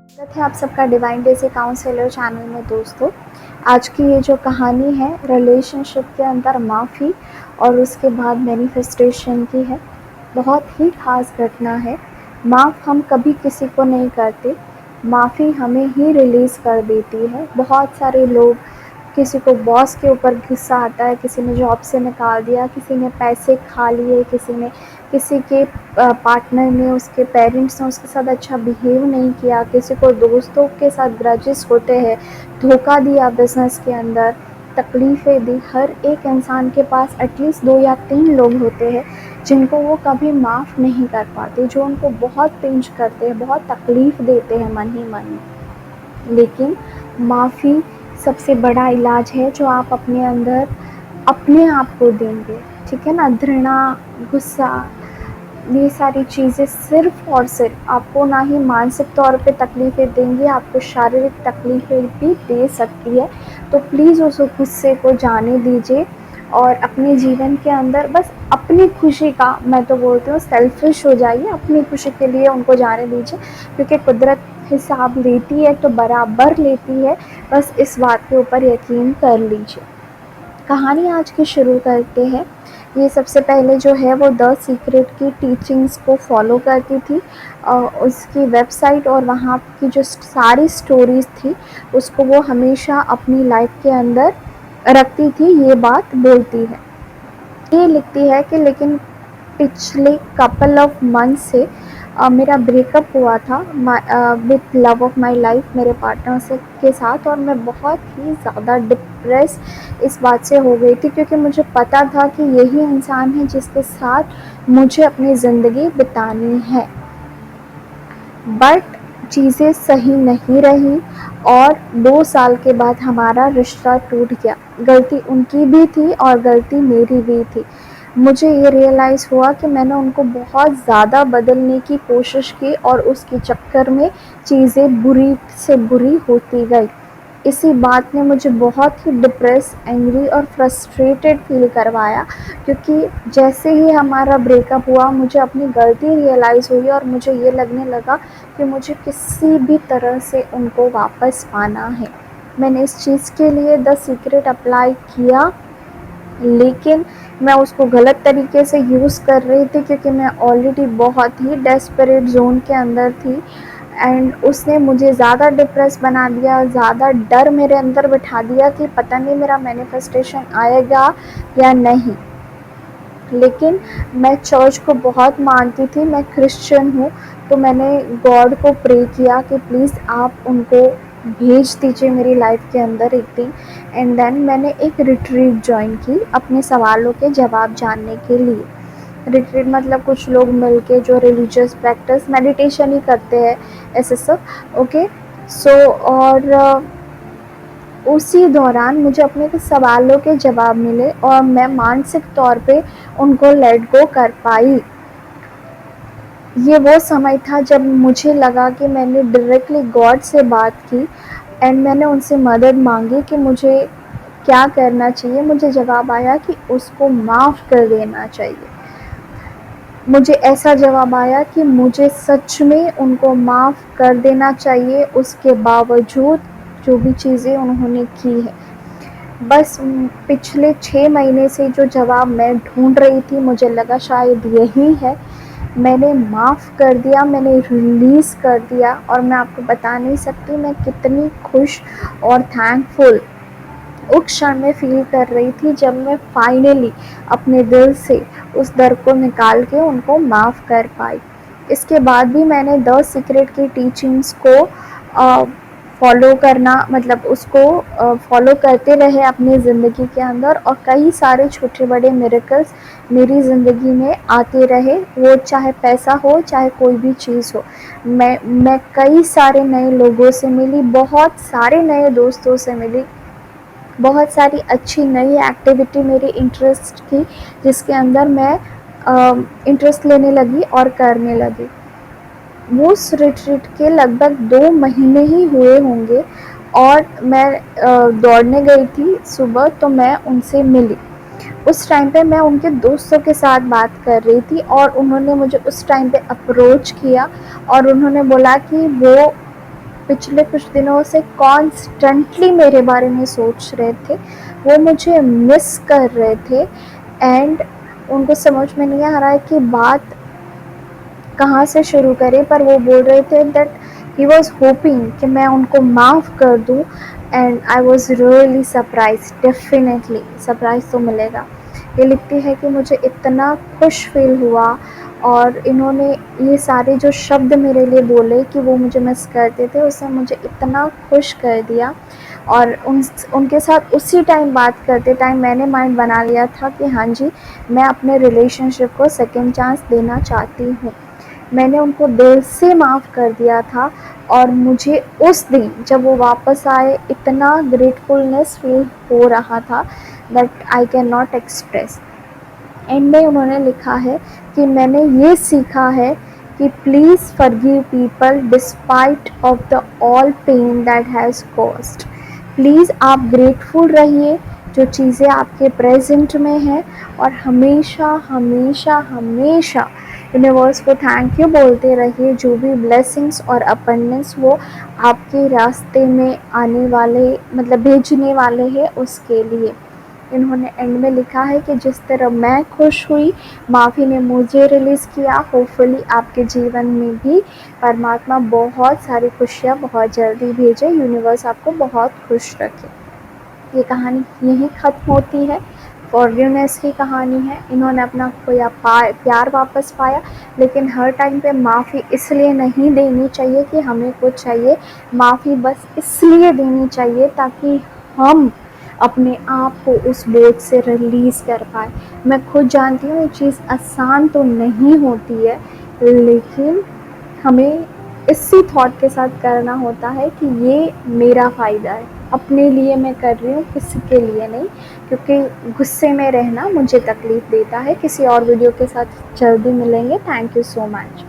स्वागत है आप सबका डिवाइन डेज़ी काउंसलर चैनल में दोस्तों। आज की ये जो कहानी है रिलेशनशिप के अंदर माफ़ी और उसके बाद मैनिफेस्टेशन की है। बहुत ही ख़ास घटना है। माफ़ हम कभी किसी को नहीं करते, माफ़ी हमें ही रिलीज़ कर देती है। बहुत सारे लोग, किसी को बॉस के ऊपर गुस्सा आता है, किसी ने जॉब से निकाल दिया, किसी ने पैसे खा लिए, किसी के पार्टनर ने, उसके पेरेंट्स ने उसके साथ अच्छा बिहेव नहीं किया, किसी को दोस्तों के साथ ग्रजेस होते हैं, धोखा दिया बिजनेस के अंदर, तकलीफ़ें दी। हर एक इंसान के पास एटलीस्ट 2 या 3 लोग होते हैं जिनको वो कभी माफ़ नहीं कर पाते, जो उनको बहुत पिंच करते हैं, बहुत तकलीफ़ देते हैं मन ही मन में। लेकिन माफ़ी सबसे बड़ा इलाज है जो आप अपने अंदर अपने आप को देंगे, ठीक है ना। घृणा, गुस्सा, ये सारी चीज़ें सिर्फ़ और सिर्फ आपको ना ही मानसिक तौर पे तकलीफ़ें देंगी, आपको शारीरिक तकलीफ़ें भी दे सकती है। तो प्लीज़ उस गुस्से को जाने दीजिए और अपने जीवन के अंदर बस अपनी खुशी का, मैं तो बोलती हूँ सेल्फ़िश हो जाइए, अपनी खुशी के लिए उनको जाने दीजिए, क्योंकि कुदरत हिसाब लेती है तो बराबर लेती है। बस इस बात के ऊपर यकीन कर लीजिए। कहानी आज की शुरू करते हैं। ये सबसे पहले जो है वो द सीक्रेट की टीचिंग्स को फॉलो करती थी। उसकी वेबसाइट और वहाँ की जो सारी स्टोरीज़ थी उसको वो हमेशा अपनी लाइफ के अंदर रखती थी। ये बात बोलती है, ये लिखती है कि लेकिन पिछले कपल ऑफ मंथ से मेरा ब्रेकअप हुआ था with love of my life, मेरे पार्टनर से के साथ, और मैं बहुत ही ज़्यादा डिप्रेस इस बात से हो गई थी, क्योंकि मुझे पता था कि यही इंसान है जिसके साथ मुझे अपनी ज़िंदगी बितानी है। बट चीज़ें सही नहीं रही और 2 साल के बाद हमारा रिश्ता टूट गया। गलती उनकी भी थी और गलती मेरी भी थी। मुझे ये रियलाइज़ हुआ कि मैंने उनको बहुत ज़्यादा बदलने की कोशिश की और उसके चक्कर में चीज़ें बुरी से बुरी होती गई। इसी बात ने मुझे बहुत ही डिप्रेस, एंग्री और फ्रस्ट्रेटेड फील करवाया, क्योंकि जैसे ही हमारा ब्रेकअप हुआ मुझे अपनी गलती रियलाइज़ हुई और मुझे ये लगने लगा कि मुझे किसी भी तरह से उनको वापस पाना है। मैंने इस चीज़ के लिए द सीक्रेट अप्लाई किया, लेकिन मैं उसको गलत तरीके से यूज़ कर रही थी, क्योंकि मैं ऑलरेडी बहुत ही डेस्परेट ज़ोन के अंदर थी एंड उसने मुझे ज़्यादा डिप्रेस बना दिया, ज़्यादा डर मेरे अंदर बिठा दिया कि पता नहीं मेरा मैनिफेस्टेशन आएगा या नहीं। लेकिन मैं चर्च को बहुत मानती थी, मैं क्रिश्चियन हूँ, तो मैंने गॉड को प्रे किया कि प्लीज़ आप उनको भेज दीजिए मेरी लाइफ के अंदर एक दिन। एंड देन मैंने एक रिट्रीट ज्वाइन की अपने सवालों के जवाब जानने के लिए। रिट्रीट मतलब कुछ लोग मिलके जो रिलीजियस प्रैक्टिस मेडिटेशन ही करते हैं, ऐसे सब। ओके, सो और उसी दौरान मुझे अपने कुछ सवालों के जवाब मिले और मैं मानसिक तौर पे उनको लेट गो कर पाई। ये वो समय था जब मुझे लगा कि मैंने डायरेक्टली गॉड से बात की एंड मैंने उनसे मदद मांगी कि मुझे क्या करना चाहिए। मुझे जवाब आया कि उसको माफ़ कर देना चाहिए। मुझे ऐसा जवाब आया कि मुझे सच में उनको माफ़ कर देना चाहिए, उसके बावजूद जो भी चीज़ें उन्होंने की है। बस पिछले 6 महीने से जो जवाब मैं ढूंढ रही थी, मुझे लगा शायद यही है। मैंने माफ़ कर दिया, मैंने रिलीज़ कर दिया और मैं आपको बता नहीं सकती मैं कितनी खुश और थैंकफुल उस क्षण में फ़ील कर रही थी जब मैं फाइनली अपने दिल से उस डर को निकाल के उनको माफ़ कर पाई। इसके बाद भी मैंने द सीक्रेट की टीचिंग्स को फॉलो करना, मतलब उसको फॉलो करते रहे अपनी ज़िंदगी के अंदर, और कई सारे छोटे बड़े मिरेकल्स मेरी ज़िंदगी में आते रहे, वो चाहे पैसा हो चाहे कोई भी चीज़ हो। मैं कई सारे नए लोगों से मिली, बहुत सारे नए दोस्तों से मिली, बहुत सारी अच्छी नई एक्टिविटी मेरी इंटरेस्ट की जिसके अंदर मैं इंटरेस्ट लेने लगी और करने लगी। वो उस रिट्रीट के लगभग 2 महीने ही हुए होंगे और मैं दौड़ने गई थी सुबह, तो मैं उनसे मिली। उस टाइम पे मैं उनके दोस्तों के साथ बात कर रही थी और उन्होंने मुझे उस टाइम पे अप्रोच किया और उन्होंने बोला कि वो पिछले कुछ दिनों से कॉन्स्टेंटली मेरे बारे में सोच रहे थे, वो मुझे मिस कर रहे थे एंड उनको समझ में नहीं आ रहा है कि बात कहाँ से शुरू करें, पर वो बोल रहे थे दैट ही वॉज होपिंग कि मैं उनको माफ़ कर दूँ and I was really surprise. Definitely surprise तो मिलेगा। ये लिखती है कि मुझे इतना खुश फील हुआ और इन्होंने ये सारे जो शब्द मेरे लिए बोले कि वो मुझे मिस करते थे, उसने मुझे इतना खुश कर दिया। और उनके साथ उसी टाइम बात करते टाइम मैंने माइंड बना लिया था कि हाँ जी, मैं अपने रिलेशनशिप को सेकेंड चांस देना चाहती हूँ। मैंने उनको दिल से माफ़ कर दिया था और मुझे उस दिन जब वो वापस आए इतना ग्रेटफुलनेस फील हो रहा था that I can not express. And में उन्होंने लिखा है कि मैंने ये सीखा है कि please forgive people despite of the all pain that has caused. Please आप ग्रेटफुल रहिए जो चीज़ें आपके प्रेजेंट में हैं और हमेशा हमेशा हमेशा यूनिवर्स को थैंक यू बोलते रहिए, जो भी ब्लेसिंग्स और अबंडेंस वो आपके रास्ते में आने वाले मतलब भेजने वाले हैं उसके लिए। इन्होंने एंड में लिखा है कि जिस तरह मैं खुश हुई, माफ़ी ने मुझे रिलीज़ किया, होपफुली आपके जीवन में भी परमात्मा बहुत सारी खुशियाँ बहुत जल्दी भेजे, यूनिवर्स आपको बहुत खुश रखे। ये कहानी यहीं ख़त्म होती है। फॉरगिवनेस की कहानी है। इन्होंने अपना खोया प्यार वापस पाया, लेकिन हर टाइम पे माफ़ी इसलिए नहीं देनी चाहिए कि हमें कुछ चाहिए। माफ़ी बस इसलिए देनी चाहिए ताकि हम अपने आप को उस बोझ से रिलीज़ कर पाए। मैं खुद जानती हूँ ये चीज़ आसान तो नहीं होती है, लेकिन हमें इसी थॉट के साथ करना होता है कि ये मेरा फ़ायदा है, अपने लिए मैं कर रही हूँ, किसी के लिए नहीं। क्योंकि गुस्से में रहना मुझे तकलीफ़ देता है। किसी और वीडियो के साथ जल्दी मिलेंगे। Thank you so much.